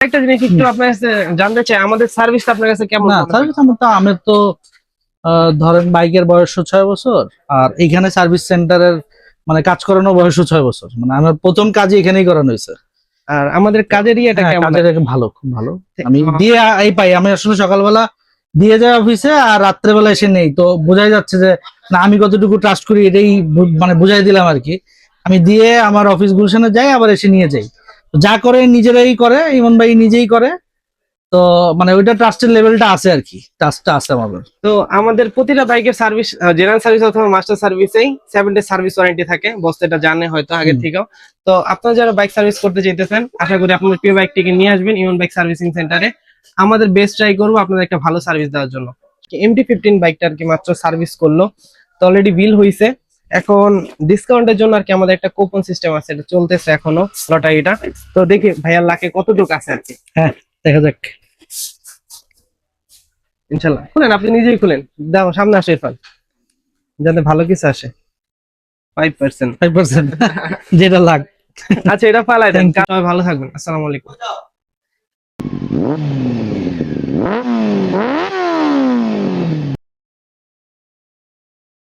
একটা জিনিস একটু আপনার কাছে জানতে চাই, আমাদের সার্ভিস আপনার কাছে কেমন না মনে হয়? সার্ভিস আমার তো ধরেন বাইকের বয়স 6 বছর, আর এখানে সার্ভিস সেন্টারের মানে কাজ করানো বয়স 6 বছর, মানে আমার প্রথম কাজই এখানেই করানো হয়েছে। আর আমাদের কাজের ইয়েটা হ্যাঁ, কেমন? কাজের ভালো, খুব ভালো। আমি আহ, দিয়ে এই পাই, আমি আসলে সকালবেলা দিয়ে যাই অফিসে, আর রাত্রেবেলা এসে নেই, তো বোঝাই যাচ্ছে যে না আমি কতটুকু ট্রাস্ট করি এটাই মানে বুঝাই দিলাম আর কি। আমি দিয়ে আমার অফিস গুলশানে যাই, আবার এসে নিয়ে যাই। তো যা করে নিজেরাই করে, ইমন ভাই নিজেই করে। তো মানে ওইটা ট্রাস্টের লেভেলটা আছে আর কি, ট্রাস্টটা আছে আমাদের। তো আমাদের প্রতিটা বাইকের সার্ভিস, জেনারেল সার্ভিস অথবা মাস্টার সার্ভিসেই 7 ডে সার্ভিস ওয়ারেন্টি থাকে। বস এটা জানে হয়তো আগে হুম। থেকেও। তো আপনারা যারা বাইক সার্ভিস করতে চাইতেছেন, আশা করি আপনার প্রিয় বাইকটিকে নিয়ে আসবেন ইমন বাইক সার্ভিসিং সেন্টারে। আমাদের বেস্ট ট্রাই করবো আপনাদের একটা ভালো সার্ভিস দেওয়ার জন্য। MT-15 বাইকটা আর কি মাত্র সার্ভিস করলো, তো অলরেডি বিল হয়েছে। এখন ডিসকাউন্টের জন্য আর কি আমাদের একটা কুপন সিস্টেম আছে, এটা চলতেছে এখনো লটারিটা। তো দেখি ভাইয়ার লাখে কতটুকু আছে আর কি। হ্যাঁ, দেখা যাক। ইনশাল্লাহ খুলেন, আপনি নিজেই খুলেন। দাও সামনে আসে ইরফান, যাতে ভালো কিছু আসে। 5%। 5%, যেটা লাগ। আচ্ছা, এটা ফালাই দেন। Thank you. সবাই ভালো থাকবেন, আসসালামু আলাইকুম।